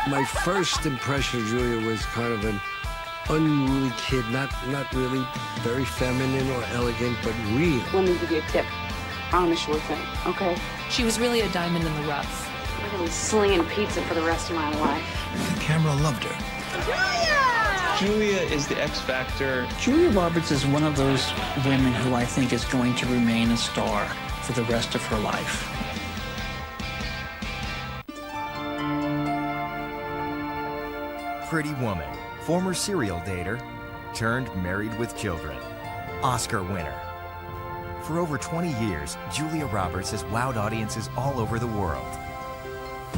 My first impression of Julia was kind of an unruly kid, not really very feminine or elegant, but real. Let me give you a tip on the sure thing, okay? She was really a diamond in the rough. I'm gonna be slinging pizza for the rest of my life. The camera loved her. Julia is the X factor. Julia Roberts is one of those women who I think is going to remain a star for the rest of her life. Pretty Woman, former serial dater, turned married with children. Oscar winner. For over 20 years, Julia Roberts has wowed audiences all over the world.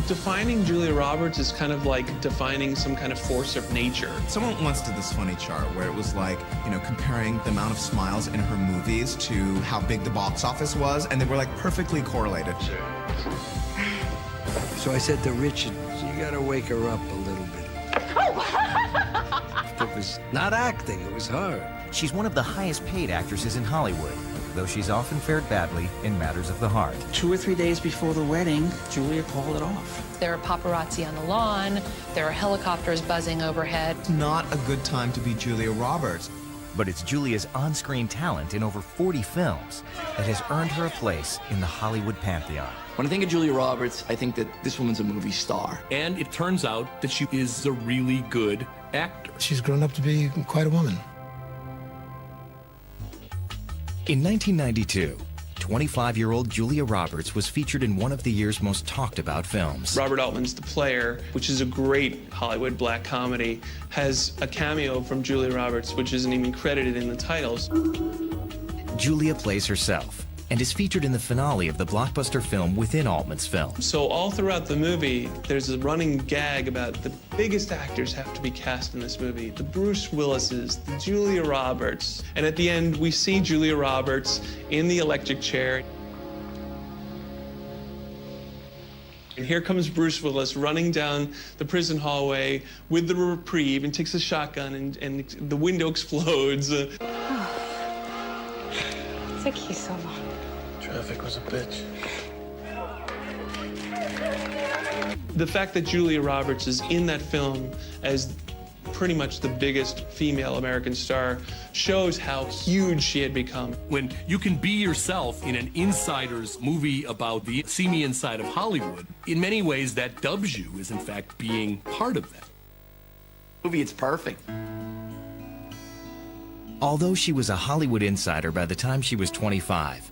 Defining Julia Roberts is kind of like defining some kind of force of nature. Someone once did this funny chart where it was like, you know, comparing the amount of smiles in her movies to how big the box office was, and they were like perfectly correlated. So I said to Richard, you gotta wake her up a little bit. It was not acting, it was her. She's one of the highest paid actresses in Hollywood, though she's often fared badly in matters of the heart. 2 or 3 days before the wedding, Julia called it off. There are paparazzi on the lawn. There are helicopters buzzing overhead. It's not a good time to be Julia Roberts. But it's Julia's on-screen talent in over 40 films that has earned her a place in the Hollywood pantheon. When I think of Julia Roberts, I think that this woman's a movie star. And it turns out that she is a really good actor. She's grown up to be quite a woman. In 1992, 25-year-old Julia Roberts was featured in one of the year's most talked about films. Robert Altman's The Player, which is a great Hollywood black comedy, has a cameo from Julia Roberts, which isn't even credited in the titles. Julia plays herself and is featured in the finale of the blockbuster film within Altman's film. So all throughout the movie, there's a running gag about the biggest actors have to be cast in this movie. The Bruce Willises, the Julia Roberts. And at the end, we see Julia Roberts in the electric chair. And here comes Bruce Willis running down the prison hallway with the reprieve and takes a shotgun and the window explodes. It took you so long. Traffic was a bitch. The fact that Julia Roberts is in that film as pretty much the biggest female American star shows how huge she had become. When you can be yourself in an insider's movie about the seamy inside of Hollywood, in many ways that dubs you as in fact being part of that. Movie, it's perfect. Although she was a Hollywood insider by the time she was 25,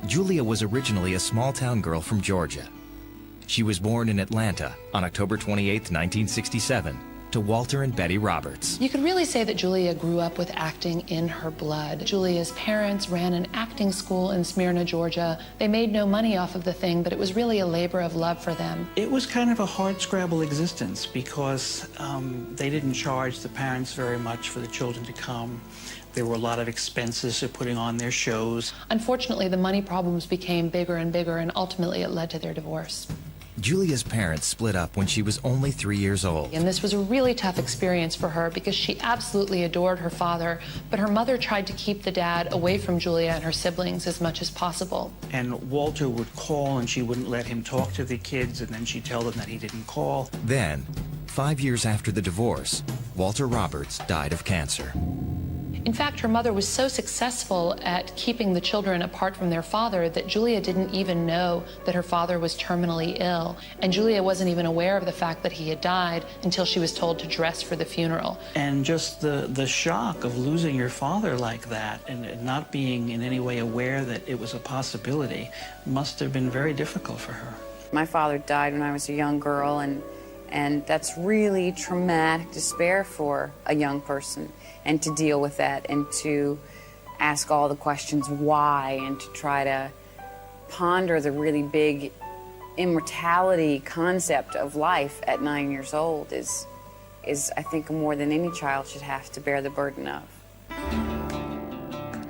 Julia was originally a small-town girl from Georgia. She was born in Atlanta on October 28, 1967, to Walter and Betty Roberts. You could really say that Julia grew up with acting in her blood. Julia's parents ran an acting school in Smyrna, Georgia. They made no money off of the thing, but it was really a labor of love for them. It was kind of a hard-scrabble existence because they didn't charge the parents very much for the children to come. There were a lot of expenses to putting on their shows. Unfortunately, the money problems became bigger and bigger, and ultimately it led to their divorce. Julia's parents split up when she was only 3 years old. And this was a really tough experience for her because she absolutely adored her father, but her mother tried to keep the dad away from Julia and her siblings as much as possible. And Walter would call and she wouldn't let him talk to the kids, and then she'd tell them that he didn't call. Then, 5 years after the divorce, Walter Roberts died of cancer. In fact, her mother was so successful at keeping the children apart from their father that Julia didn't even know that her father was terminally ill. And Julia wasn't even aware of the fact that he had died until she was told to dress for the funeral. And just the shock of losing your father like that and not being in any way aware that it was a possibility must have been very difficult for her. My father died when I was a young girl, and that's really traumatic despair for a young person. And to deal with that and to ask all the questions why and to try to ponder the really big immortality concept of life at 9 years old is I think more than any child should have to bear the burden of.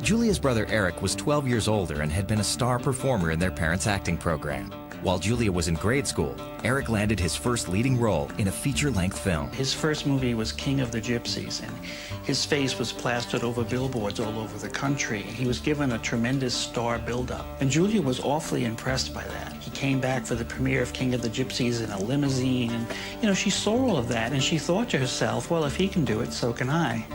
Julia's brother Eric was 12 years older and had been a star performer in their parents' acting program. While Julia was in grade school, Eric landed his first leading role in a feature-length film. His first movie was King of the Gypsies, and his face was plastered over billboards all over the country. He was given a tremendous star build-up, and Julia was awfully impressed by that. He came back for the premiere of King of the Gypsies in a limousine, and, you know, she saw all of that, and she thought to herself, well, if he can do it, so can I.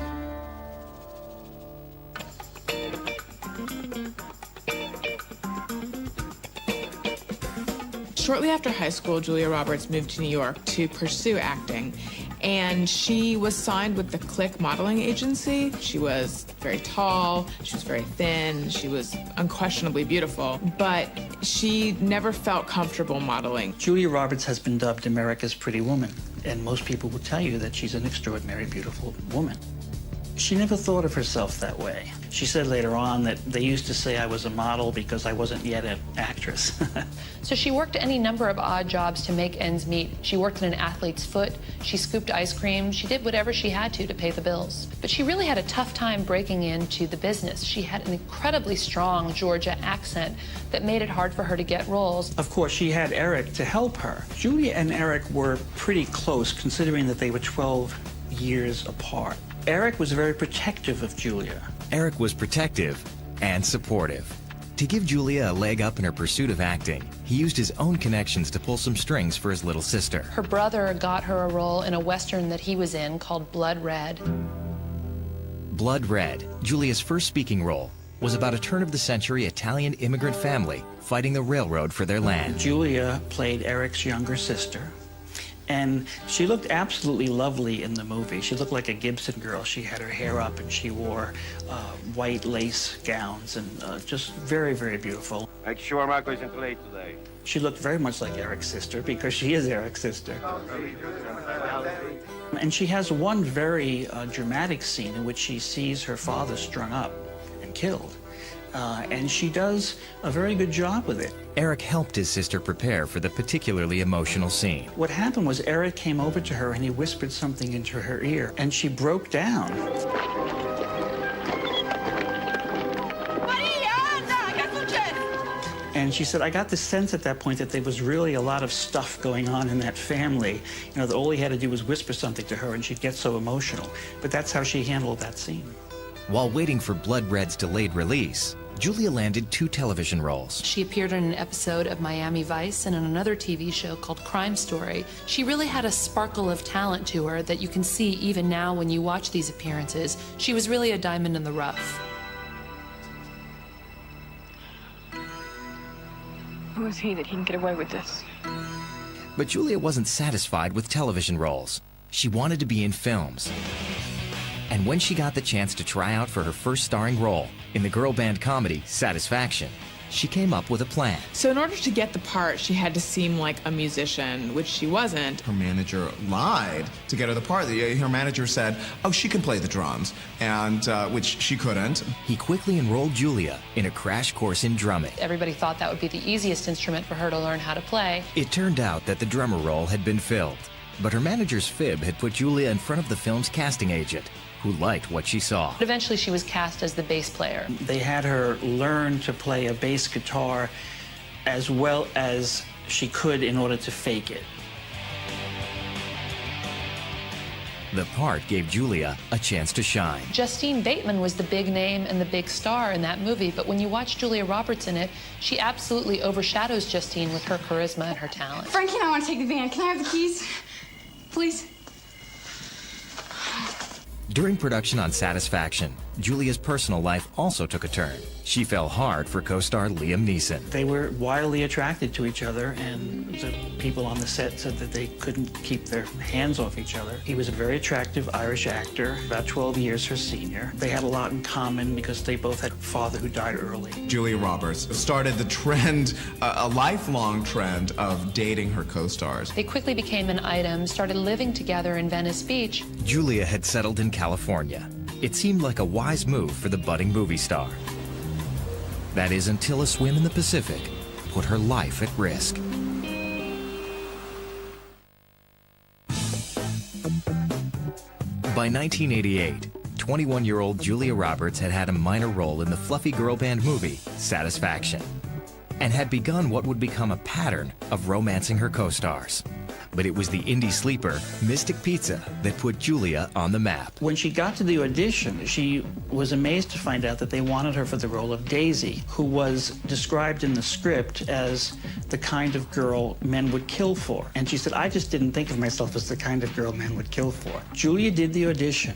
Shortly after high school, Julia Roberts moved to New York to pursue acting, and she was signed with the Click modeling agency. She was very tall, she was very thin, she was unquestionably beautiful, but she never felt comfortable modeling. Julia Roberts has been dubbed America's Pretty Woman, and most people will tell you that she's an extraordinary, beautiful woman. She never thought of herself that way. She said later on that they used to say I was a model because I wasn't yet an actress. So she worked any number of odd jobs to make ends meet. She worked in an athlete's foot, she scooped ice cream, she did whatever she had to pay the bills. But she really had a tough time breaking into the business. She had an incredibly strong Georgia accent that made it hard for her to get roles. Of course, she had Eric to help her. Julia and Eric were pretty close, considering that they were 12 years apart. Eric was very protective of Julia. Eric was protective and supportive. To give Julia a leg up in her pursuit of acting, he used his own connections to pull some strings for his little sister. Her brother got her a role in a Western that he was in called Blood Red. Blood Red, Julia's first speaking role, was about a turn-of-the-century Italian immigrant family fighting the railroad for their land. Julia played Eric's younger sister, and she looked absolutely lovely in the movie. She looked like a Gibson girl. She had her hair up and she wore white lace gowns and just very, very beautiful. Make sure Marco isn't late today. She looked very much like Eric's sister because she is Eric's sister. And she has one very dramatic scene in which she sees her father strung up and killed. And she does a very good job with it. Eric helped his sister prepare for the particularly emotional scene. What happened was Eric came over to her and he whispered something into her ear, and she broke down. And she said, I got the sense at that point that there was really a lot of stuff going on in that family. You know, that all he had to do was whisper something to her and she'd get so emotional. But that's how she handled that scene. While waiting for Blood Red's delayed release, Julia landed 2 television roles. She appeared in an episode of Miami Vice and in another TV show called Crime Story. She really had a sparkle of talent to her that you can see even now when you watch these appearances. She was really a diamond in the rough. Who is he that he can get away with this? But Julia wasn't satisfied with television roles. She wanted to be in films. And when she got the chance to try out for her first starring role in the girl band comedy Satisfaction, she came up with a plan. So in order to get the part, she had to seem like a musician, which she wasn't. Her manager lied to get her the part. Her manager said, oh, she can play the drums, and which she couldn't. He quickly enrolled Julia in a crash course in drumming. Everybody thought that would be the easiest instrument for her to learn how to play. It turned out that the drummer role had been filled, but her manager's fib had put Julia in front of the film's casting agent, who liked what she saw. But eventually she was cast as the bass player. They had her learn to play a bass guitar as well as she could in order to fake it. The part gave Julia a chance to shine. Justine Bateman was the big name and the big star in that movie, but when you watch Julia Roberts in it, she absolutely overshadows Justine with her charisma and her talent. Frankie and I want to take the van. Can I have the keys, please? During production on Satisfaction, Julia's personal life also took a turn. She fell hard for co-star Liam Neeson. They were wildly attracted to each other, and the people on the set said that they couldn't keep their hands off each other. He was a very attractive Irish actor, about 12 years her senior. They had a lot in common because they both had a father who died early. Julia Roberts started the trend, a lifelong trend of dating her co-stars. They quickly became an item, started living together in Venice Beach. Julia had settled in California. It seemed like a wise move for the budding movie star. That is, until a swim in the Pacific put her life at risk. By 1988, 21-year-old Julia Roberts had had a minor role in the fluffy girl band movie, Satisfaction. and had begun what would become a pattern of romancing her co-stars. But it was the indie sleeper, Mystic Pizza, that put Julia on the map. When she got to the audition, she was amazed to find out that they wanted her for the role of Daisy, who was described in the script as the kind of girl men would kill for. And she said, I just didn't think of myself as the kind of girl men would kill for. Julia did the audition,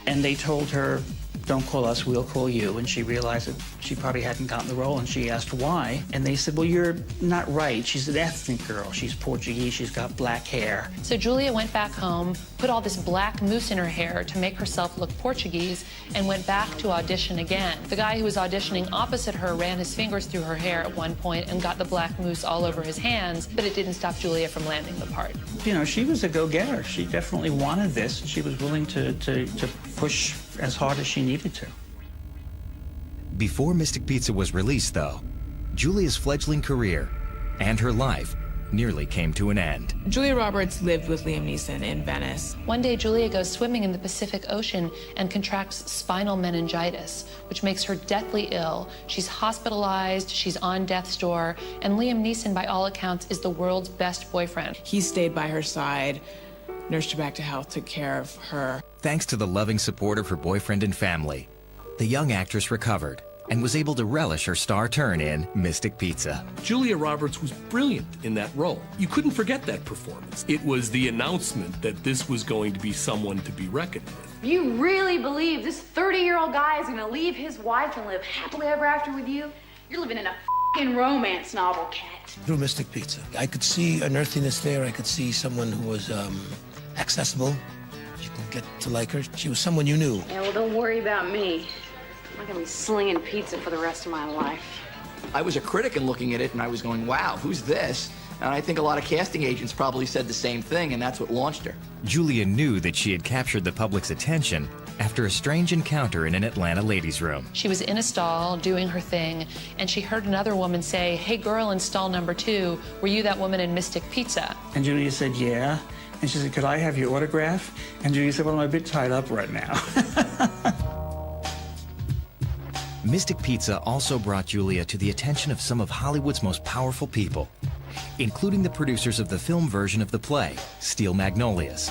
and they told her, don't call us, we'll call you. And she realized that she probably hadn't gotten the role, and she asked why. And they said, well, you're not right. She's an ethnic girl. She's Portuguese. She's got black hair. So Julia went back home, put all this black mousse in her hair to make herself look Portuguese, and went back to audition again. The guy who was auditioning opposite her ran his fingers through her hair at one point and got the black mousse all over his hands, but it didn't stop Julia from landing the part. You know, she was a go-getter. She definitely wanted this. She was willing to push as hard as she needed to. Before Mystic Pizza was released, though, Julia's fledgling career and her life nearly came to an end. Julia Roberts lived with Liam Neeson in Venice. One day, Julia goes swimming in the Pacific Ocean and contracts spinal meningitis, which makes her deathly ill. She's hospitalized, she's on death's door, and Liam Neeson, by all accounts, is the world's best boyfriend. He stayed by her side, nursed her back to health, took care of her. Thanks to the loving support of her boyfriend and family, the young actress recovered and was able to relish her star turn in Mystic Pizza. Julia Roberts was brilliant in that role. You couldn't forget that performance. It was the announcement that this was going to be someone to be reckoned with. You really believe this 30-year-old guy is gonna leave his wife and live happily ever after with you? You're living in a f***ing romance novel, Cat. Through Mystic Pizza, I could see an earthiness there. I could see someone who was accessible. You could get to like her. She was someone you knew. Yeah, well, don't worry about me. I'm not gonna be slinging pizza for the rest of my life. I was a critic and looking at it, and I was going, wow, who's this? And I think a lot of casting agents probably said the same thing, and that's what launched her. Julia knew that she had captured the public's attention after a strange encounter in an Atlanta ladies' room. She was in a stall doing her thing, and she heard another woman say, hey, girl in stall number 2, were you that woman in Mystic Pizza? And Julia said, yeah. And she said, could I have your autograph? And Julia said, well, I'm a bit tied up right now. Mystic Pizza also brought Julia to the attention of some of Hollywood's most powerful people, including the producers of the film version of the play, Steel Magnolias.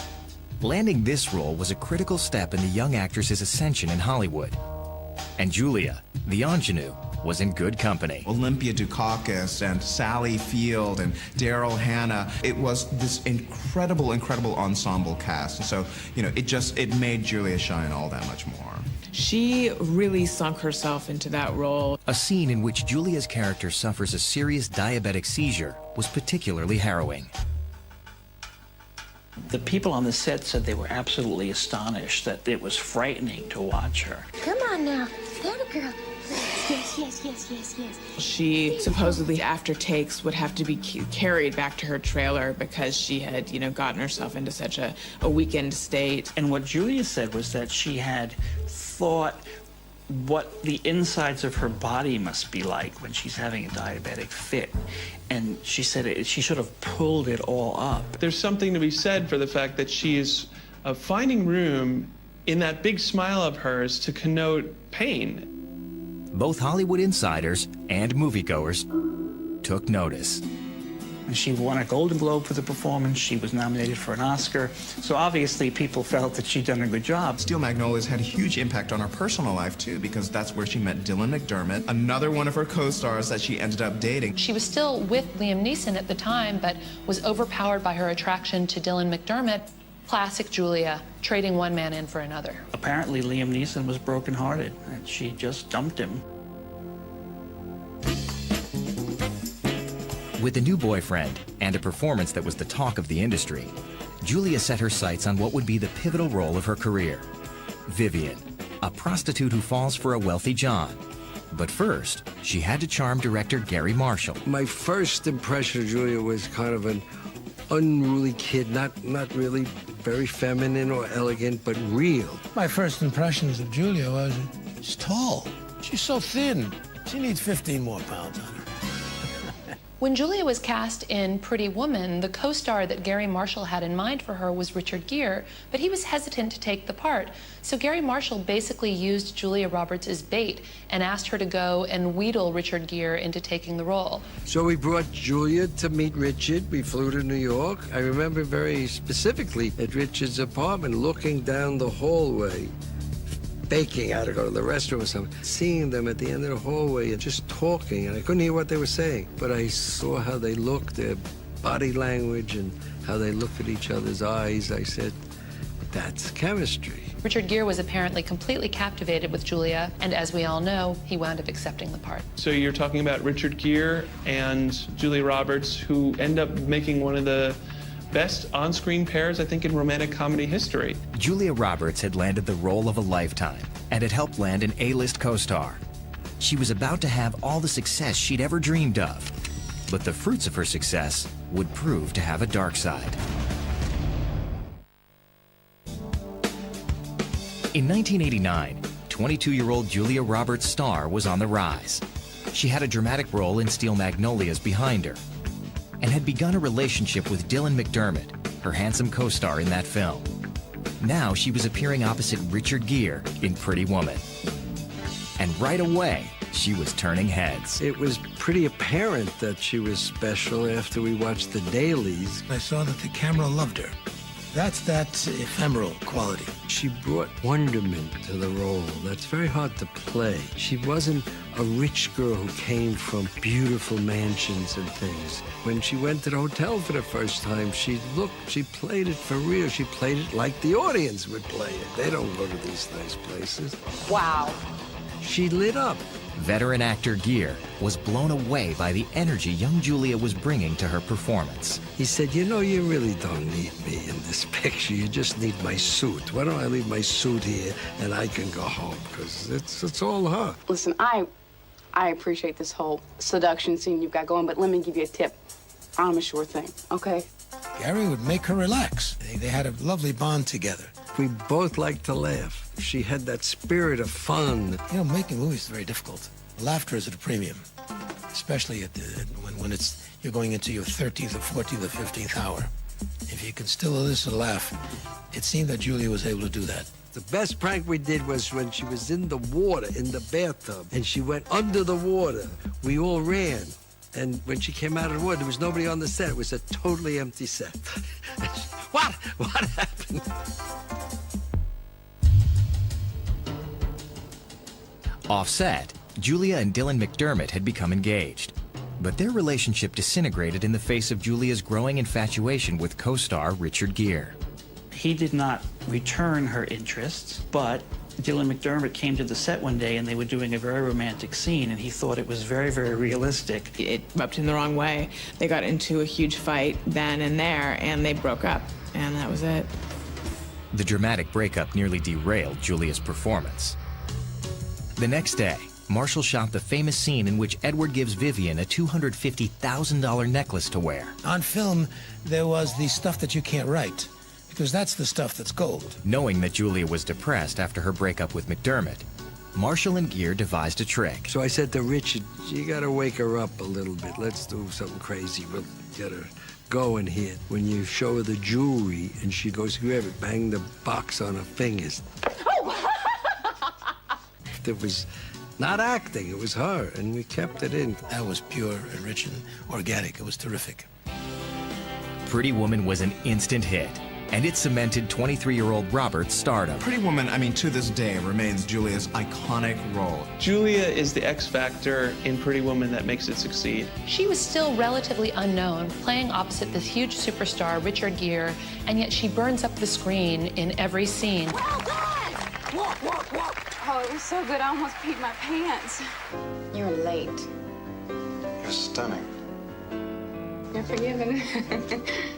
Landing this role was a critical step in the young actress's ascension in Hollywood. And Julia, the ingenue, was in good company. Olympia Dukakis and Sally Field and Daryl Hannah. It was this incredible, incredible ensemble cast. And so, you know, it made Julia shine all that much more. She really sunk herself into that role. A scene in which Julia's character suffers a serious diabetic seizure was particularly harrowing. The people on the set said they were absolutely astonished, that it was frightening to watch her. Come on now, that girl. Yes, yes, yes, yes, yes. She supposedly, after takes, would have to be carried back to her trailer because she had, you know, gotten herself into such a weakened state. And what Julia said was that she had thought what the insides of her body must be like when she's having a diabetic fit. And she said she should have pulled it all up. There's something to be said for the fact that she is finding room in that big smile of hers to connote pain. Both Hollywood insiders and moviegoers took notice. She won a Golden Globe for the performance. She was nominated for an Oscar. So obviously people felt that she'd done a good job. Steel Magnolias had a huge impact on her personal life, too, because that's where she met Dylan McDermott, another one of her co-stars that she ended up dating. She was still with Liam Neeson at the time, but was overpowered by her attraction to Dylan McDermott. Classic Julia, trading one man in for another. Apparently Liam Neeson was brokenhearted, and she just dumped him. With a new boyfriend and a performance that was the talk of the industry, Julia set her sights on what would be the pivotal role of her career. Vivian, a prostitute who falls for a wealthy John. But first, she had to charm director Gary Marshall. My first impression of Julia was kind of an unruly kid, not really very feminine or elegant, but real. My first impressions of Julia was she's tall. She's so thin. She needs 15 more pounds on her. When Julia was cast in Pretty Woman, the co-star that Gary Marshall had in mind for her was Richard Gere, but he was hesitant to take the part. So Gary Marshall basically used Julia Roberts as bait and asked her to go and wheedle Richard Gere into taking the role. So we brought Julia to meet Richard. We flew to New York. I remember very specifically at Richard's apartment, looking down the hallway, baking. I had to go to the restroom or something. Seeing them at the end of the hallway and just talking, and I couldn't hear what they were saying, but I saw how they looked, their body language, and how they looked at each other's eyes. I said, that's chemistry. Richard Gere was apparently completely captivated with Julia, and as we all know, he wound up accepting the part. So you're talking about Richard Gere and Julia Roberts, who end up making one of the best on-screen pairs, I think, in romantic comedy history. Julia Roberts had landed the role of a lifetime and had helped land an A-list co-star. She was about to have all the success she'd ever dreamed of, but the fruits of her success would prove to have a dark side. In 1989, 22-year-old Julia Roberts' star was on the rise. She had a dramatic role in Steel Magnolias behind her, and had begun a relationship with Dylan McDermott, her handsome co-star in that film. Now she was appearing opposite Richard Gere in Pretty Woman. And right away, she was turning heads. It was pretty apparent that she was special after we watched the dailies. I saw that the camera loved her. That's that ephemeral quality. She brought wonderment to the role. That's very hard to play. She wasn't a rich girl who came from beautiful mansions and things. When she went to the hotel for the first time, she played it for real. She played it like the audience would play it. They don't go to these nice places. Wow. She lit up. Veteran actor Gere was blown away by the energy young Julia was bringing to her performance. He said, you know, you really don't need me in this picture. You just need my suit. Why don't I leave my suit here and I can go home? Because it's all her. Listen, I appreciate this whole seduction scene you've got going, but let me give you a tip. I'm a sure thing, okay? Gary would make her relax. They had a lovely bond together. We both liked to laugh. She had that spirit of fun. You know, making movies is very difficult. Laughter is at a premium, especially when you're going into your 13th or 14th or 15th hour. If you can still elicit a laugh, it seemed that Julia was able to do that. The best prank we did was when she was in the water, in the bathtub, and she went under the water. We all ran. And when she came out of the water, there was nobody on the set. It was a totally empty set. What happened? Offset, Julia and Dylan McDermott had become engaged. But their relationship disintegrated in the face of Julia's growing infatuation with co-star Richard Gere. He did not return her interests, but Dylan McDermott came to the set one day and they were doing a very romantic scene and he thought it was very, very realistic. It rubbed him the wrong way. They got into a huge fight then and there and they broke up, and that was it. The dramatic breakup nearly derailed Julia's performance. The next day, Marshall shot the famous scene in which Edward gives Vivian a $250,000 necklace to wear. On film, there was the stuff that you can't write, because that's the stuff that's gold. Knowing that Julia was depressed after her breakup with McDermott, Marshall and Gere devised a trick. So I said to Richard, you gotta wake her up a little bit. Let's do something crazy. We'll get her going here. When you show her the jewelry and she goes, grab it, bang the box on her fingers. It was not acting, it was her, and we kept it in. That was pure and rich and organic. It was terrific. Pretty Woman was an instant hit, and it cemented 23-year-old Roberts' stardom. Pretty Woman, I mean, to this day, remains Julia's iconic role. Julia is the X factor in Pretty Woman that makes it succeed. She was still relatively unknown, playing opposite this huge superstar, Richard Gere, and yet she burns up the screen in every scene. Well done! Walk, walk, walk. Oh, it was so good, I almost peed my pants. You're late. You're stunning. You're forgiven.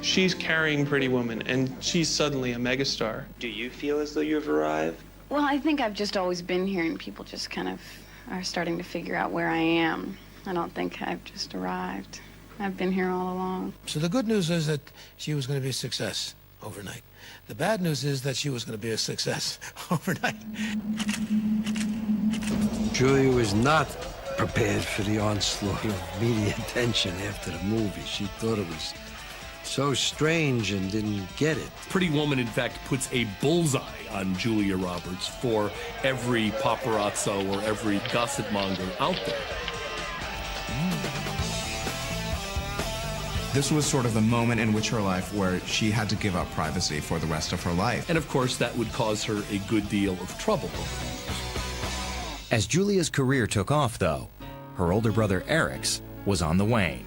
She's carrying Pretty Woman, and she's suddenly a megastar. Do you feel as though you've arrived? Well, I think I've just always been here, and people just kind of are starting to figure out where I am. I don't think I've just arrived. I've been here all along. So the good news is that she was going to be a success overnight. The bad news is that she was going to be a success overnight. Julia was not prepared for the onslaught of media attention after the movie. She thought it was so strange and didn't get it. Pretty Woman, in fact, puts a bullseye on Julia Roberts for every paparazzo or every gossip monger out there. This was sort of the moment in which her life where she had to give up privacy for the rest of her life. And of course, that would cause her a good deal of trouble. As Julia's career took off, though, her older brother Eric's was on the wane.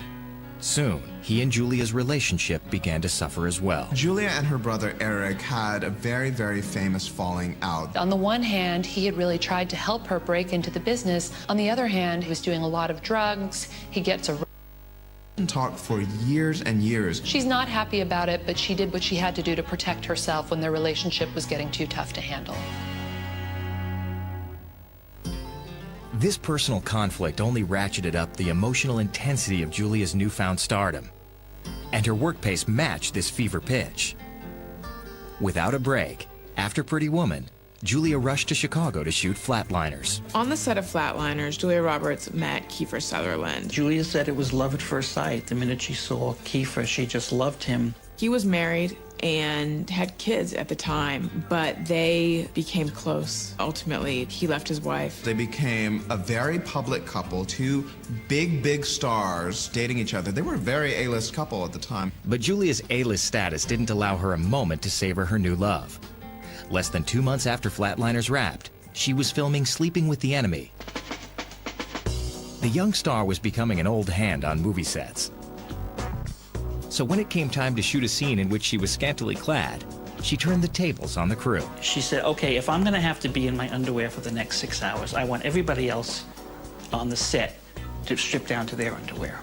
Soon, he and Julia's relationship began to suffer as well. Julia and her brother Eric had a very, very famous falling out. On the one hand, he had really tried to help her break into the business. On the other hand, he was doing a lot of drugs. He gets a Talked for years and years. She's not happy about it, but she did what she had to do to protect herself when their relationship was getting too tough to handle. This personal conflict only ratcheted up the emotional intensity of Julia's newfound stardom, and her work pace matched this fever pitch. Without a break, after Pretty Woman, Julia rushed to Chicago to shoot Flatliners. On the set of Flatliners, Julia Roberts met Kiefer Sutherland. Julia said it was love at first sight. The minute she saw Kiefer, she just loved him. He was married and had kids at the time, but they became close. Ultimately, he left his wife. They became a very public couple, two big, big stars dating each other. They were a very A-list couple at the time. But Julia's A-list status didn't allow her a moment to savor her new love. Less than 2 months after Flatliners wrapped, she was filming Sleeping with the Enemy. The young star was becoming an old hand on movie sets. So when it came time to shoot a scene in which she was scantily clad, she turned the tables on the crew. She said, okay, if I'm going to have to be in my underwear for the next 6 hours, I want everybody else on the set to strip down to their underwear.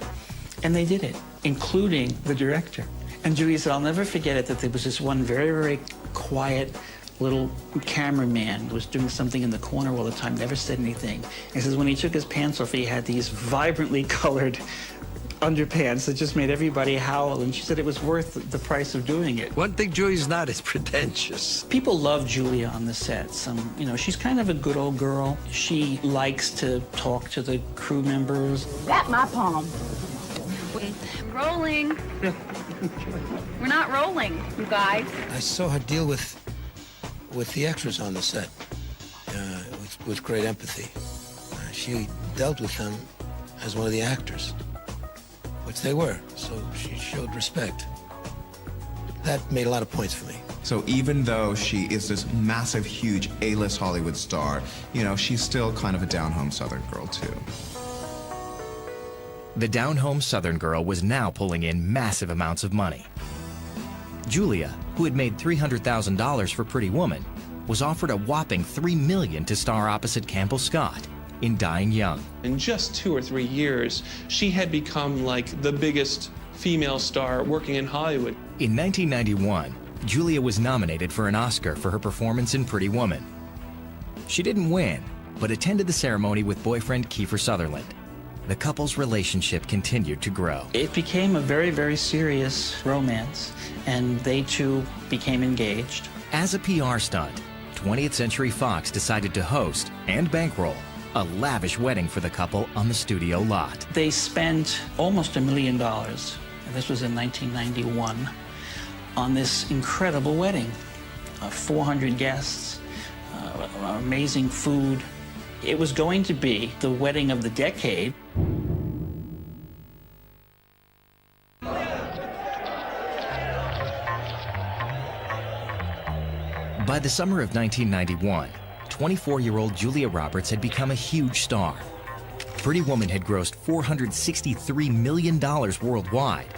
And they did it, including the director. And Julia said, I'll never forget it, that there was this one very, very quiet little cameraman who was doing something in the corner all the time, never said anything. He says when he took his pants off, he had these vibrantly colored underpants that just made everybody howl, and she said it was worth the price of doing it. One thing Julia's not is pretentious. People love Julia on the sets. You know, she's kind of a good old girl. She likes to talk to the crew members. That my palm. Rolling. We're not rolling, you guys. I saw her deal with the extras on the set with great empathy. She dealt with them as one of the actors, which they were, so she showed respect. That made a lot of points for me. So even though she is this massive, huge A-list Hollywood star, you know, she's still kind of a down-home Southern girl, too. The down-home Southern girl was now pulling in massive amounts of money. Julia, who had made $300,000 for Pretty Woman, was offered a whopping $3 million to star opposite Campbell Scott in Dying Young. In just 2 or 3 years, she had become like the biggest female star working in Hollywood. In 1991, Julia was nominated for an Oscar for her performance in Pretty Woman. She didn't win, but attended the ceremony with boyfriend Kiefer Sutherland. The couple's relationship continued to grow. It became a very, very serious romance, and they two became engaged. As a PR stunt, 20th Century Fox decided to host and bankroll a lavish wedding for the couple on the studio lot. They spent almost $1 million, and this was in 1991, on this incredible wedding. 400 guests, amazing food. It was going to be the wedding of the decade. By the summer of 1991, 24-year-old Julia Roberts had become a huge star. Pretty Woman had grossed $463 million worldwide.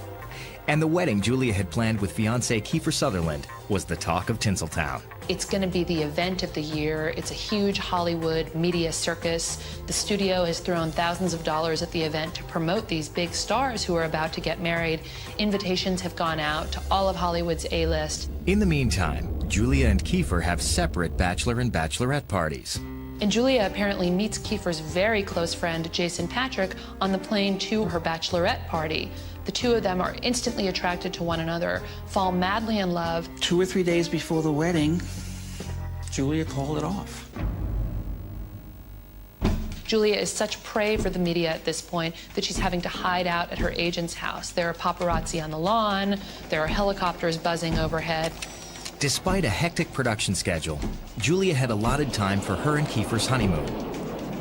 And the wedding Julia had planned with fiancé Kiefer Sutherland was the talk of Tinseltown. It's going to be the event of the year. It's a huge Hollywood media circus. The studio has thrown thousands of dollars at the event to promote these big stars who are about to get married. Invitations have gone out to all of Hollywood's A-list. In the meantime, Julia and Kiefer have separate bachelor and bachelorette parties. And Julia apparently meets Kiefer's very close friend, Jason Patric, on the plane to her bachelorette party. The two of them are instantly attracted to one another, fall madly in love. 2 or 3 days before the wedding, Julia called it off. Julia is such prey for the media at this point that she's having to hide out at her agent's house. There are paparazzi on the lawn, there are helicopters buzzing overhead. Despite a hectic production schedule, Julia had allotted time for her and Kiefer's honeymoon.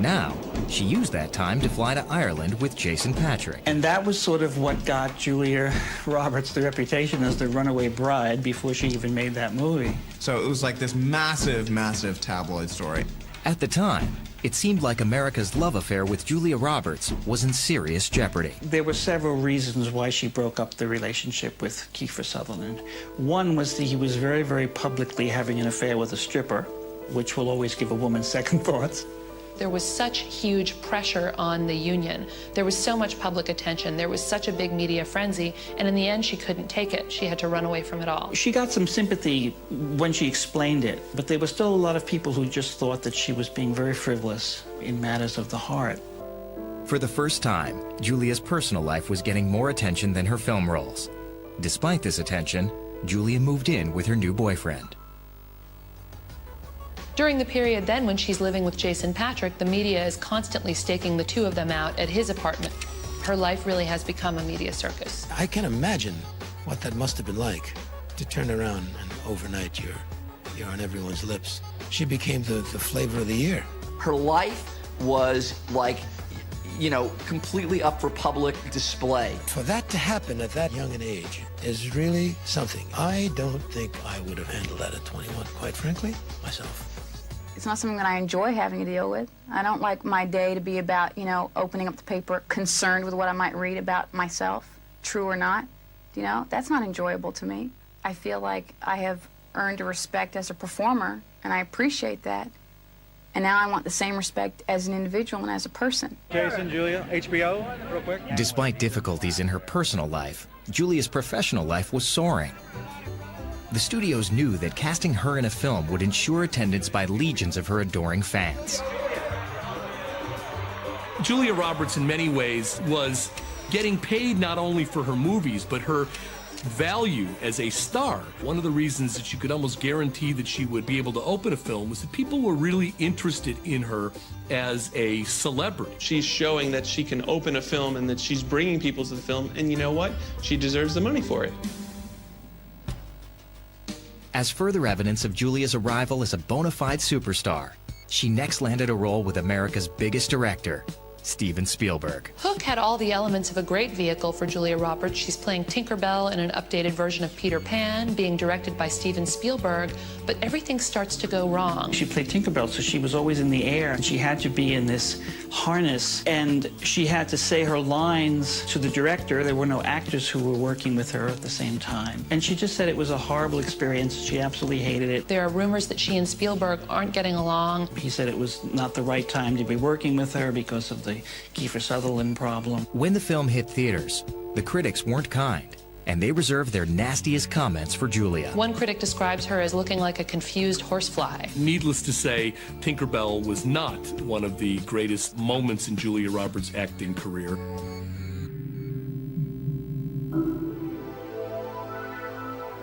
Now, she used that time to fly to Ireland with Jason Patric. And that was sort of what got Julia Roberts the reputation as the runaway bride before she even made that movie. So it was like this massive, massive tabloid story. At the time, it seemed like America's love affair with Julia Roberts was in serious jeopardy. There were several reasons why she broke up the relationship with Kiefer Sutherland. One was that he was very, very publicly having an affair with a stripper, which will always give a woman second thoughts. There was such huge pressure on the union. There was so much public attention. There was such a big media frenzy. And in the end, she couldn't take it. She had to run away from it all. She got some sympathy when she explained it, but there were still a lot of people who just thought that she was being very frivolous in matters of the heart. For the first time, Julia's personal life was getting more attention than her film roles. Despite this attention, Julia moved in with her new boyfriend. During the period then when she's living with Jason Patric, the media is constantly staking the two of them out at his apartment. Her life really has become a media circus. I can imagine what that must have been like, to turn around and overnight you're on everyone's lips. She became the flavor of the year. Her life was like, you know, completely up for public display. For that to happen at that young an age is really something. I don't think I would have handled that at 21, quite frankly, myself. It's not something that I enjoy having to deal with. I don't like my day to be about, you know, opening up the paper, concerned with what I might read about myself, true or not. You know, that's not enjoyable to me. I feel like I have earned a respect as a performer, and I appreciate that. And now I want the same respect as an individual and as a person. Jason, Julia, HBO, real quick. Despite difficulties in her personal life, Julia's professional life was soaring. The studios knew that casting her in a film would ensure attendance by legions of her adoring fans. Julia Roberts, in many ways, was getting paid not only for her movies, but her value as a star. One of the reasons that you could almost guarantee that she would be able to open a film was that people were really interested in her as a celebrity. She's showing that she can open a film and that she's bringing people to the film, and you know what? She deserves the money for it. As further evidence of Julia's arrival as a bona fide superstar, she next landed a role with America's biggest director, Steven Spielberg. Hook had all the elements of a great vehicle for Julia Roberts. She's playing Tinkerbell in an updated version of Peter Pan, being directed by Steven Spielberg, but everything starts to go wrong. She played Tinkerbell, so she was always in the air, and she had to be in this harness, and she had to say her lines to the director. There were no actors who were working with her at the same time. And she just said it was a horrible experience. She absolutely hated it. There are rumors that she and Spielberg aren't getting along. He said it was not the right time to be working with her because of the Kiefer Sutherland problem. When the film hit theaters, the critics weren't kind, and they reserved their nastiest comments for Julia. One critic describes her as looking like a confused horsefly. Needless to say, Tinkerbell was not one of the greatest moments in Julia Roberts' acting career.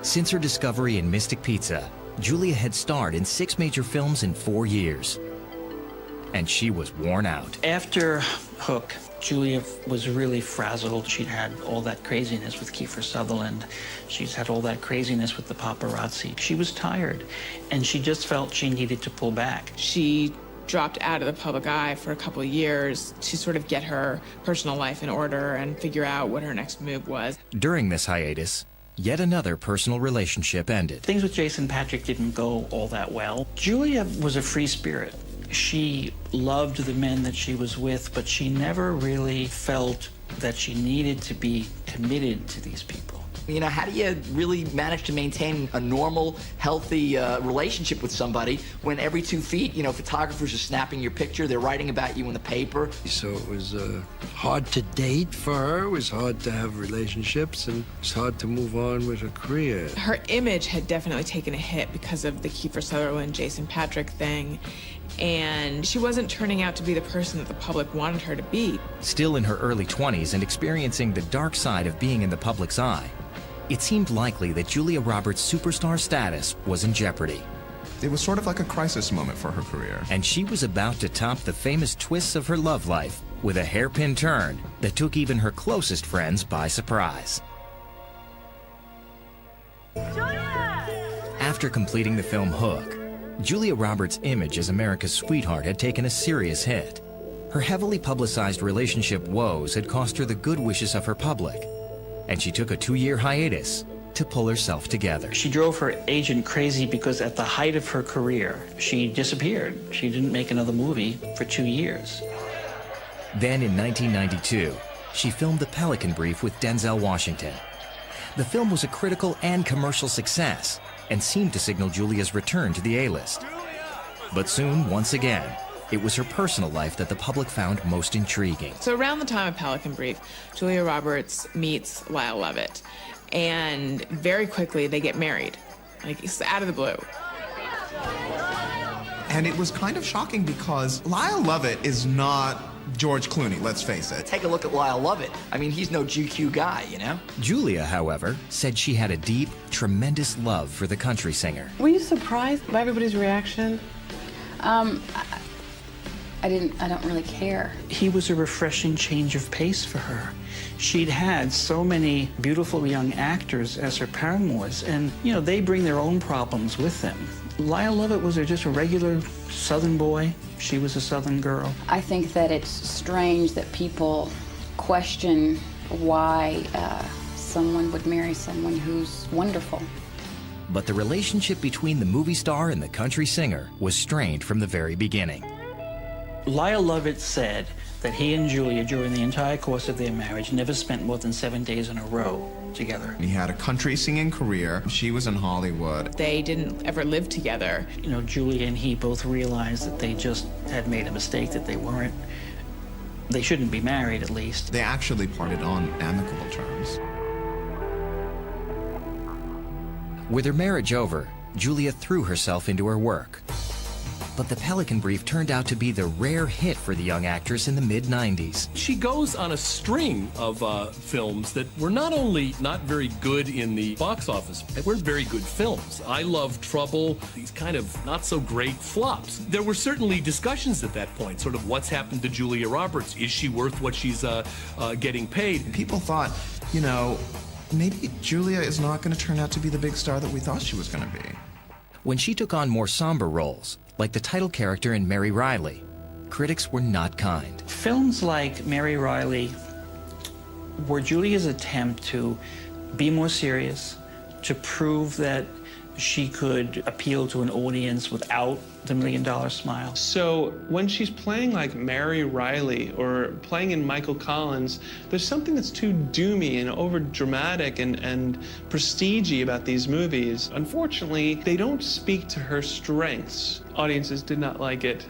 Since her discovery in Mystic Pizza, Julia had starred in 6 major films in 4 years. And she was worn out. After Hook, Julia was really frazzled. She'd had all that craziness with Kiefer Sutherland. She's had all that craziness with the paparazzi. She was tired, and she just felt she needed to pull back. She dropped out of the public eye for a couple of years to sort of get her personal life in order and figure out what her next move was. During this hiatus, yet another personal relationship ended. Things with Jason Patric didn't go all that well. Julia was a free spirit. She loved the men that she was with, but she never really felt that she needed to be committed to these people. You know, how do you really manage to maintain a normal, healthy relationship with somebody when every 2 feet, you know, photographers are snapping your picture, they're writing about you in the paper? So it was hard to date for her, it was hard to have relationships, and it was hard to move on with her career. Her image had definitely taken a hit because of the Kiefer Sutherland, Jason Patric thing, and she wasn't turning out to be the person that the public wanted her to be. Still in her early 20s and experiencing the dark side of being in the public's eye, it seemed likely that Julia Roberts' superstar status was in jeopardy. It was sort of like a crisis moment for her career. And she was about to top the famous twists of her love life with a hairpin turn that took even her closest friends by surprise. After completing the film Hook, Julia Roberts' image as America's sweetheart had taken a serious hit. Her heavily publicized relationship woes had cost her the good wishes of her public, and she took a 2-year hiatus to pull herself together. She drove her agent crazy because at the height of her career, she disappeared. She didn't make another movie for 2 years. Then in 1992, she filmed The Pelican Brief with Denzel Washington. The film was a critical and commercial success and seemed to signal Julia's return to the A-list. But soon, once again, it was her personal life that the public found most intriguing. So around the time of Pelican Brief, Julia Roberts meets Lyle Lovett, and very quickly they get married, like it's out of the blue. And it was kind of shocking because Lyle Lovett is not George Clooney, let's face it. Take a look at Lyle Lovett. I mean, he's no GQ guy, you know? Julia, however, said she had a deep, tremendous love for the country singer. Were you surprised by everybody's reaction? I don't really care. He was a refreshing change of pace for her. She'd had so many beautiful young actors as her paramours, and, you know, they bring their own problems with them. Lyle Lovett was just a regular Southern boy. She was a Southern girl. I think that it's strange that people question why someone would marry someone who's wonderful. But the relationship between the movie star and the country singer was strained from the very beginning. Lyle Lovett said that he and Julia, during the entire course of their marriage, never spent more than 7 days in a row together. He had a country singing career. She was in Hollywood. They didn't ever live together. You know, Julia and he both realized that they just had made a mistake, that they shouldn't be married, at least. They actually parted on amicable terms. With her marriage over, Julia threw herself into her work. But The Pelican Brief turned out to be the rare hit for the young actress in the mid-90s. She goes on a string of films that were not only not very good in the box office, they weren't very good films. I Love Trouble, these kind of not-so-great flops. There were certainly discussions at that point, sort of what's happened to Julia Roberts. Is she worth what she's getting paid? People thought, you know, maybe Julia is not going to turn out to be the big star that we thought she was going to be. When she took on more somber roles, like the title character in Mary Riley, critics were not kind. Films like Mary Riley were Julia's attempt to be more serious, to prove that she could appeal to an audience without the $1 million smile. So when she's playing like Mary Riley or playing in Michael Collins, there's something that's too doomy and over dramatic and prestige-y about these movies. Unfortunately, they don't speak to her strengths. Audiences did not like it.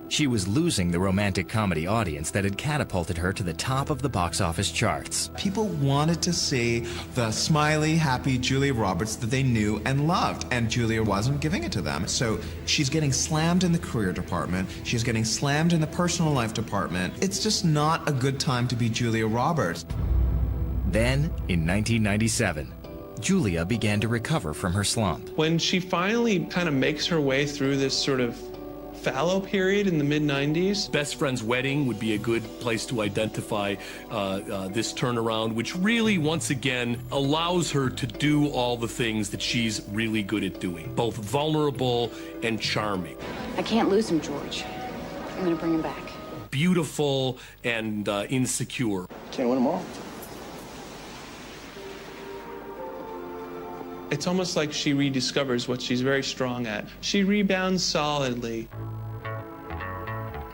She was losing the romantic comedy audience that had catapulted her to the top of the box office charts. People wanted to see the smiley, happy Julia Roberts that they knew and loved, and Julia wasn't giving it to them. So she's getting slammed in the career department. She's getting slammed in the personal life department. It's just not a good time to be Julia Roberts. Then, in 1997, Julia began to recover from her slump. When she finally kind of makes her way through this sort of fallow period in the mid-90s. Best Friend's Wedding would be a good place to identify this turnaround, which really, once again, allows her to do all the things that she's really good at doing, both vulnerable and charming. I can't lose him, George. I'm gonna bring him back. Beautiful and insecure. Can't win them all. It's almost like she rediscovers what she's very strong at. She rebounds solidly.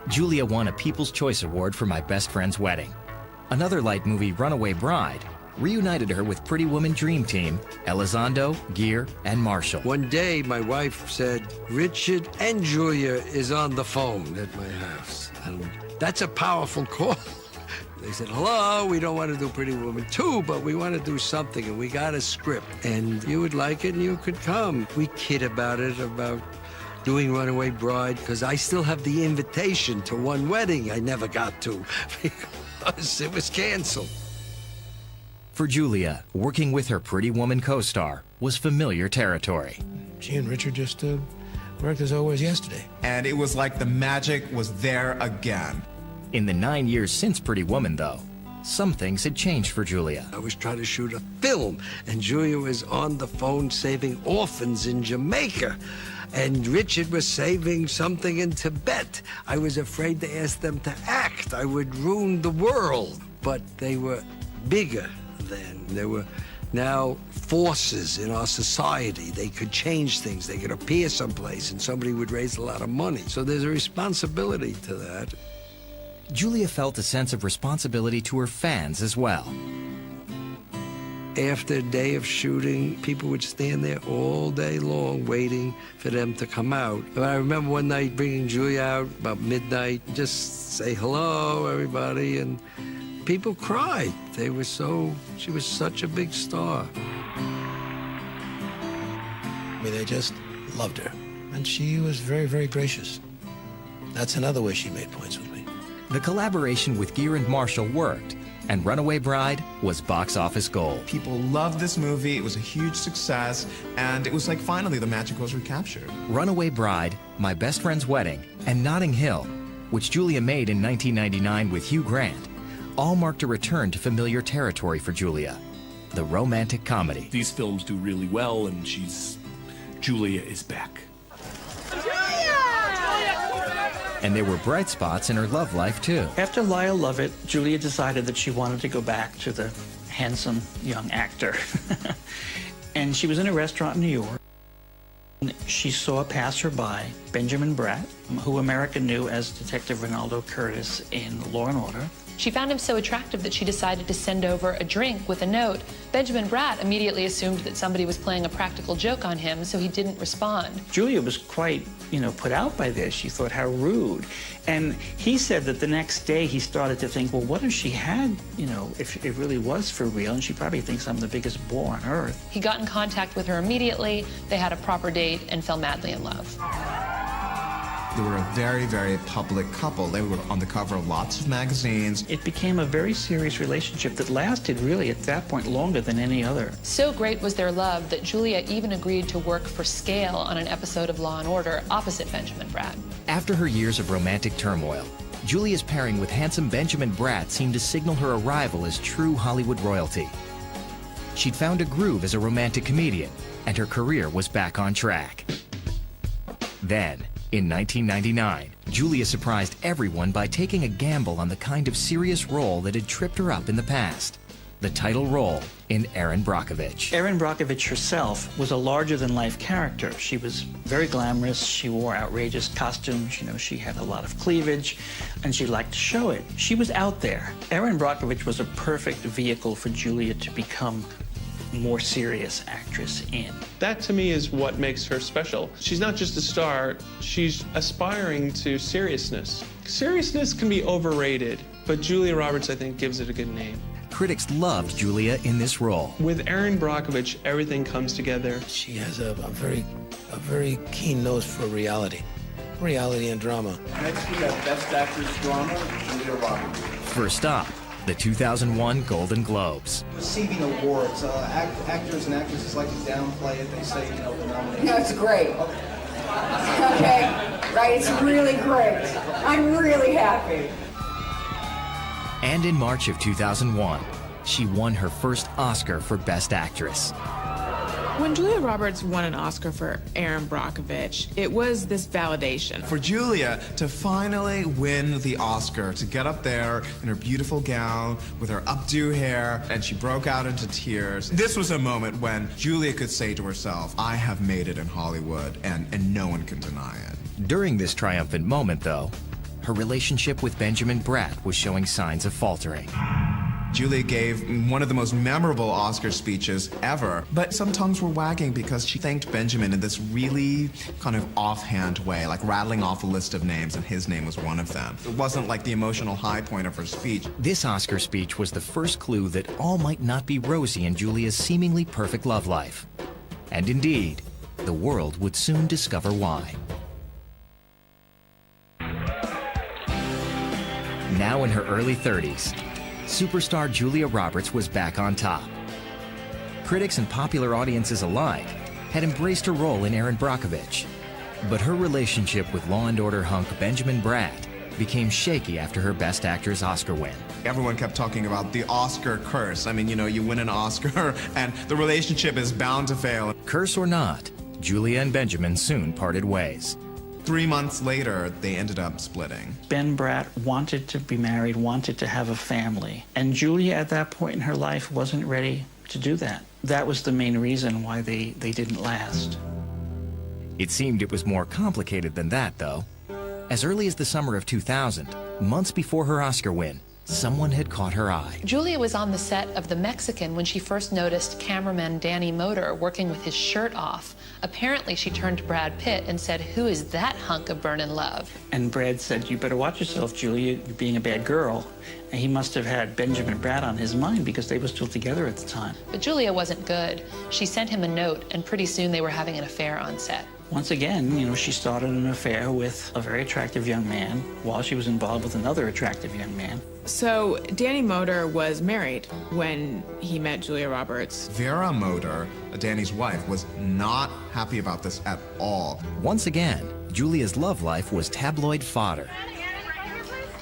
Julia won a People's Choice Award for My Best Friend's Wedding. Another light movie, Runaway Bride, reunited her with Pretty Woman Dream Team, Elizondo, Gere, and Marshall. One day, my wife said, Richard and Julia is on the phone at my house. And that's a powerful call. They said, hello, we don't want to do Pretty Woman 2, but we want to do something, and we got a script, and you would like it, and you could come. We kid about it, about doing Runaway Bride, because I still have the invitation to one wedding I never got to, because it was canceled. For Julia, working with her Pretty Woman co-star was familiar territory. She and Richard just Worked as always yesterday. And it was like the magic was there again. In the 9 years since Pretty Woman, though, some things had changed for Julia. I was trying to shoot a film, and Julia was on the phone saving orphans in Jamaica. And Richard was saving something in Tibet. I was afraid to ask them to act. I would ruin the world. But they were bigger then. There were now forces in our society. They could change things. They could appear someplace and somebody would raise a lot of money. So there's a responsibility to that. Julia felt a sense of responsibility to her fans as well. After a day of shooting, people would stand there all day long waiting for them to come out. And I remember one night bringing Julia out about midnight, just say hello, everybody, and people cried. She was such a big star. I mean, they just loved her. And she was very, very gracious. That's another way she made points with me. The collaboration with Gere and Marshall worked, and Runaway Bride was box office gold. People loved this movie. It was a huge success, and it was like finally the magic was recaptured. Runaway Bride, My Best Friend's Wedding, and Notting Hill, which Julia made in 1999 with Hugh Grant, all marked a return to familiar territory for Julia, the romantic comedy. These films do really well, and Julia is back. And there were bright spots in her love life, too. After Lyle Lovett, Julia decided that she wanted to go back to the handsome young actor. And she was in a restaurant in New York. She saw passerby Benjamin Bratt, who America knew as Detective Ronaldo Curtis in Law & Order. She found him so attractive that she decided to send over a drink with a note. Benjamin Bratt immediately assumed that somebody was playing a practical joke on him, so he didn't respond. Julia was quite, put out by this. She thought, how rude. And he said that the next day he started to think, well, what if she had, if it really was for real, and she probably thinks I'm the biggest bore on earth. He got in contact with her immediately. They had a proper date and fell madly in love. They were a very, very public couple. They were on the cover of lots of magazines. It became a very serious relationship that lasted really at that point longer than any other. So great was their love that Julia even agreed to work for scale on an episode of Law & Order opposite Benjamin Bratt. After her years of romantic turmoil, Julia's pairing with handsome Benjamin Bratt seemed to signal her arrival as true Hollywood royalty. She'd found a groove as a romantic comedian, and her career was back on track. Then, in 1999, Julia surprised everyone by taking a gamble on the kind of serious role that had tripped her up in the past. The title role in Erin Brockovich. Erin Brockovich herself was a larger-than-life character. She was very glamorous. She wore outrageous costumes. She had a lot of cleavage, and she liked to show it. She was out there. Erin Brockovich was a perfect vehicle for Julia to become more serious actress in. That to me is what makes her special. She's not just a star, she's aspiring to seriousness. Seriousness can be overrated, but Julia Roberts, I think, gives it a good name. Critics loved Julia in this role. With Erin Brockovich, everything comes together. She has a very keen nose for reality and drama. Next we have Best Actress Drama, Julia Roberts. First up, the 2001 Golden Globes. Receiving awards, actors and actresses like to downplay it. They say, the nomination. No, it's great. Okay, right? It's really great. I'm really happy. And in March of 2001, she won her first Oscar for Best Actress. When Julia Roberts won an Oscar for Erin Brockovich, it was this validation. For Julia to finally win the Oscar, to get up there in her beautiful gown with her updo hair, and she broke out into tears. This was a moment when Julia could say to herself, I have made it in Hollywood, and no one can deny it. During this triumphant moment, though, her relationship with Benjamin Bratt was showing signs of faltering. Julia gave one of the most memorable Oscar speeches ever, but some tongues were wagging because she thanked Benjamin in this really kind of offhand way, like rattling off a list of names, and his name was one of them. It wasn't like the emotional high point of her speech. This Oscar speech was the first clue that all might not be rosy in Julia's seemingly perfect love life. And indeed, the world would soon discover why. Now in her early 30s, superstar Julia Roberts was back on top. Critics and popular audiences alike had embraced her role in Erin Brockovich, But her relationship with Law & Order hunk Benjamin Bratt became shaky after her Best Actress Oscar win. Everyone kept talking about the Oscar curse. I mean, you know, you win an Oscar and the relationship is bound to fail. Curse or not, Julia and Benjamin soon parted ways. 3 months later, they ended up splitting. Ben Bratt wanted to be married, wanted to have a family. And Julia, at that point in her life, wasn't ready to do that. That was the main reason why they didn't last. It seemed it was more complicated than that, though. As early as the summer of 2000, months before her Oscar win, someone had caught her eye. Julia was on the set of The Mexican when she first noticed cameraman Danny Moder working with his shirt off. Apparently, she turned to Brad Pitt and said, "Who is that hunk of burnin' love?" And Brad said, "You better watch yourself, Julia, you're being a bad girl." And he must have had Benjamin Bratt on his mind because they were still together at the time. But Julia wasn't good. She sent him a note, and pretty soon they were having an affair on set. Once again, you know, she started an affair with a very attractive young man while she was involved with another attractive young man. So Danny Moder was married when he met Julia Roberts. Vera Moder, Danny's wife, was not happy about this at all. Once again, Julia's love life was tabloid fodder.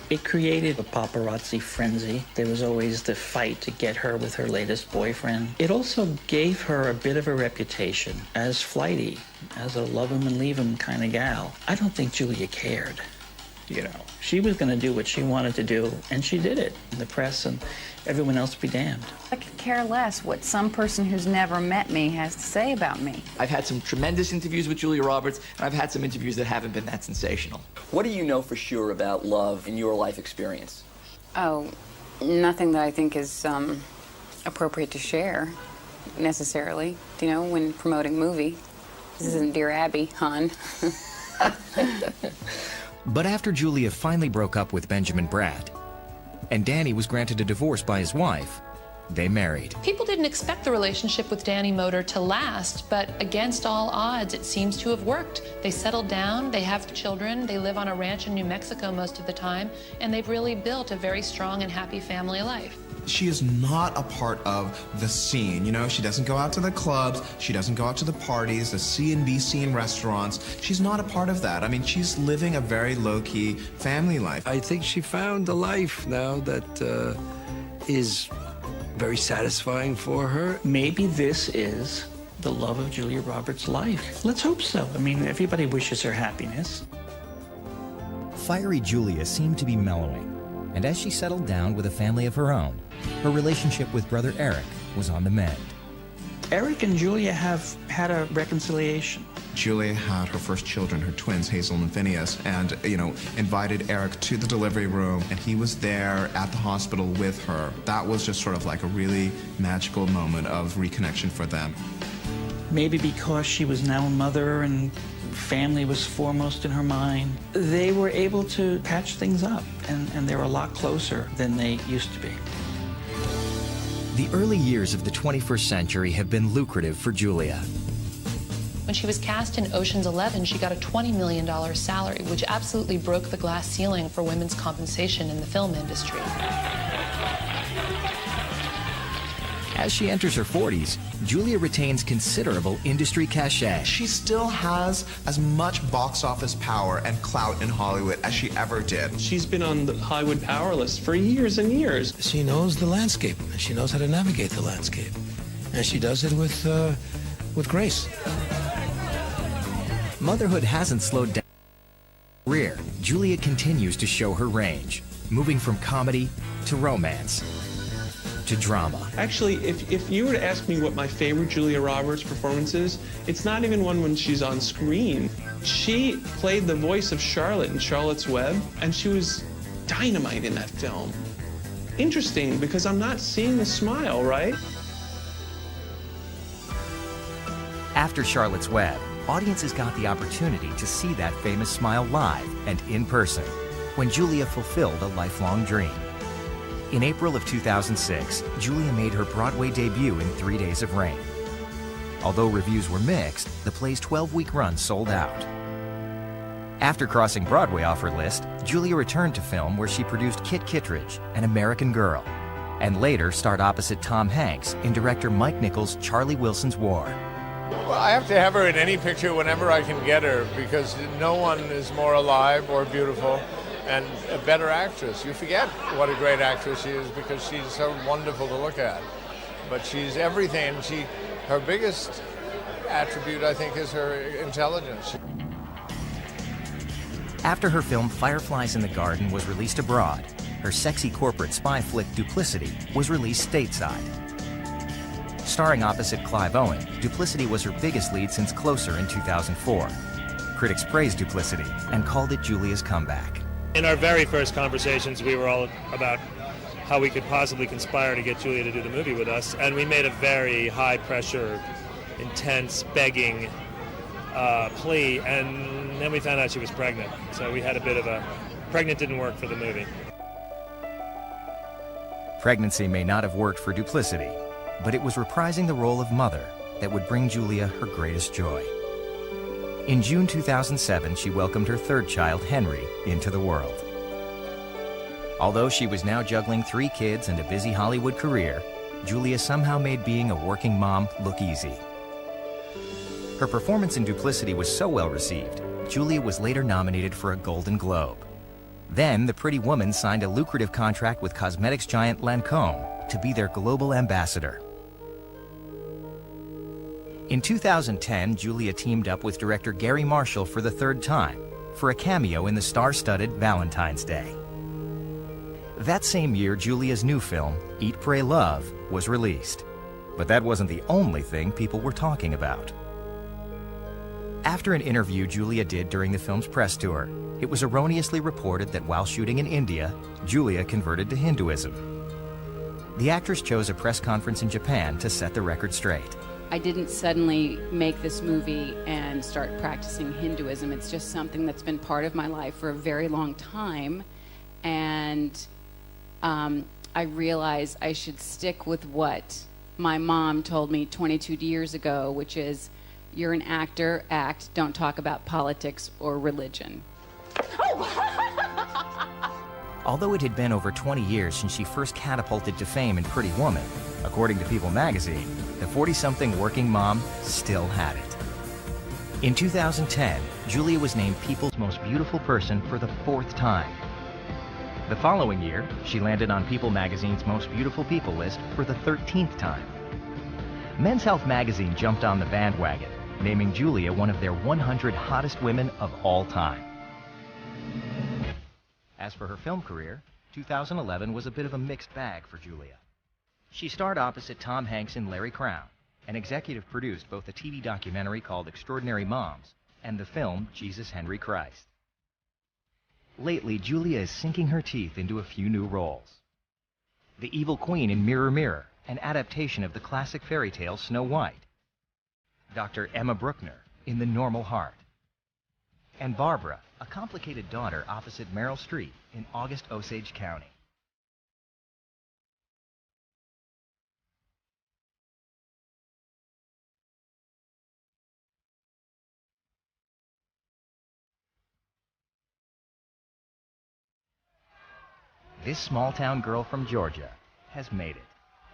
It created a paparazzi frenzy. There was always the fight to get her with her latest boyfriend. It also gave her a bit of a reputation as flighty, as a love him and leave him kind of gal. I don't think Julia cared. You know, she was going to do what she wanted to do, and she did it. And the press and everyone else be damned. I could care less what some person who's never met me has to say about me. I've had some tremendous interviews with Julia Roberts, and I've had some interviews that haven't been that sensational. What do you know for sure about love in your life experience? Oh, nothing that I think is appropriate to share, necessarily. You know, when promoting a movie. This isn't Dear Abby, hon. But after Julia finally broke up with Benjamin Bratt, and Danny was granted a divorce by his wife, they married. People didn't expect the relationship with Danny Moder to last, but against all odds, it seems to have worked. They settled down, they have children, they live on a ranch in New Mexico most of the time, and they've really built a very strong and happy family life. She is not a part of the scene, you know? She doesn't go out to the clubs, she doesn't go out to the parties, the C and B scene restaurants. She's not a part of that. I mean, she's living a very low-key family life. I think she found a life now that is very satisfying for her. Maybe this is the love of Julia Roberts' life. Let's hope so. I mean, everybody wishes her happiness. Fiery Julia seemed to be mellowing, and as she settled down with a family of her own, her relationship with brother Eric was on the mend. Eric and Julia have had a reconciliation. Julia had her first children, her twins, Hazel and Phineas, and, you know, invited Eric to the delivery room, and he was there at the hospital with her. That was just sort of like a really magical moment of reconnection for them. Maybe because she was now a mother and family was foremost in her mind, they were able to patch things up, and they're a lot closer than they used to be. The early years of the 21st century have been lucrative for Julia. When she was cast in Ocean's 11, she got a $20 million salary, which absolutely broke the glass ceiling for women's compensation in the film industry. As she enters her 40s, Julia retains considerable industry cachet. She still has as much box office power and clout in Hollywood as she ever did. She's been on the Hollywood Power List for years and years. She knows the landscape. She knows how to navigate the landscape. And she does it with grace. Motherhood hasn't slowed down her career. Julia continues to show her range, moving from comedy to romance to drama. Actually, if you were to ask me what my favorite Julia Roberts performance is, it's not even one when she's on screen. She played the voice of Charlotte in Charlotte's Web, and she was dynamite in that film. Interesting, because I'm not seeing the smile, right? After Charlotte's Web, audiences got the opportunity to see that famous smile live and in person when Julia fulfilled a lifelong dream. In April of 2006, Julia made her Broadway debut in 3 Days of Rain. Although reviews were mixed, the play's 12-week run sold out. After crossing Broadway off her list, Julia returned to film where she produced Kit Kittredge, An American Girl, and later starred opposite Tom Hanks in director Mike Nichols' Charlie Wilson's War. Well, I have to have her in any picture whenever I can get her, because no one is more alive or beautiful and a better actress. You forget what a great actress she is because she's so wonderful to look at. But she's everything, and her biggest attribute, I think, is her intelligence. After her film Fireflies in the Garden was released abroad, her sexy corporate spy flick Duplicity was released stateside. Starring opposite Clive Owen, Duplicity was her biggest lead since Closer in 2004. Critics praised Duplicity and called it Julia's comeback. In our very first conversations, we were all about how we could possibly conspire to get Julia to do the movie with us, and we made a very high-pressure, intense, begging plea, and then we found out she was pregnant. So we had a bit of a... Pregnant didn't work for the movie. Pregnancy may not have worked for Duplicity, but it was reprising the role of mother that would bring Julia her greatest joy. In June 2007, she welcomed her third child, Henry, into the world. Although she was now juggling 3 kids and a busy Hollywood career, Julia somehow made being a working mom look easy. Her performance in Duplicity was so well received, Julia was later nominated for a Golden Globe. Then, the pretty woman signed a lucrative contract with cosmetics giant Lancôme to be their global ambassador. In 2010, Julia teamed up with director Gary Marshall for the 3rd time for a cameo in the star-studded Valentine's Day. That same year, Julia's new film, Eat, Pray, Love, was released. But that wasn't the only thing people were talking about. After an interview Julia did during the film's press tour, it was erroneously reported that while shooting in India, Julia converted to Hinduism. The actress chose a press conference in Japan to set the record straight. I didn't suddenly make this movie and start practicing Hinduism. It's just something that's been part of my life for a very long time. And I realized I should stick with what my mom told me 22 years ago, which is, you're an actor, act, don't talk about politics or religion. Although it had been over 20 years since she first catapulted to fame in Pretty Woman, according to People magazine, the 40-something working mom still had it. In 2010, Julia was named People's Most Beautiful Person for the 4th time. The following year, she landed on People magazine's Most Beautiful People list for the 13th time. Men's Health magazine jumped on the bandwagon, naming Julia one of their 100 hottest women of all time. As for her film career, 2011 was a bit of a mixed bag for Julia. She starred opposite Tom Hanks in Larry Crown, and executive produced both a TV documentary called Extraordinary Moms and the film Jesus Henry Christ. Lately, Julia is sinking her teeth into a few new roles. The evil queen in Mirror, Mirror, an adaptation of the classic fairy tale Snow White. Dr. Emma Bruckner in The Normal Heart. And Barbara, a complicated daughter opposite Meryl Streep in August Osage County. This small-town girl from Georgia has made it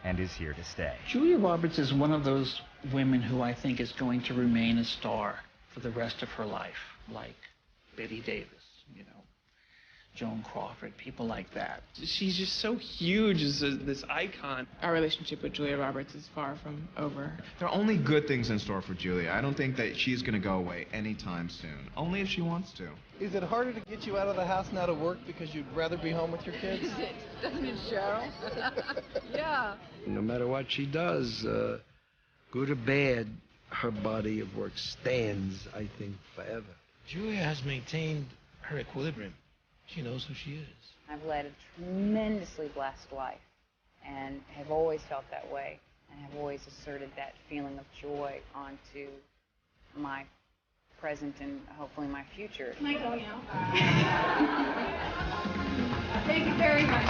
and is here to stay. Julia Roberts is one of those women who I think is going to remain a star for the rest of her life, like Betty Davis, you know, Joan Crawford, people like that. She's just so huge as this icon. Our relationship with Julia Roberts is far from over. There are only good things in store for Julia. I don't think that she's going to go away anytime soon, only if she wants to. Is it harder to get you out of the house now to work because you'd rather be home with your kids? Is it? Doesn't it, Cheryl? Yeah. No matter what she does, good or bad, her body of work stands, I think, forever. Julia has maintained her equilibrium. She knows who she is. I've led a tremendously blessed life and have always felt that way and have always asserted that feeling of joy onto my present and hopefully my future. Can I go now? Thank you very much.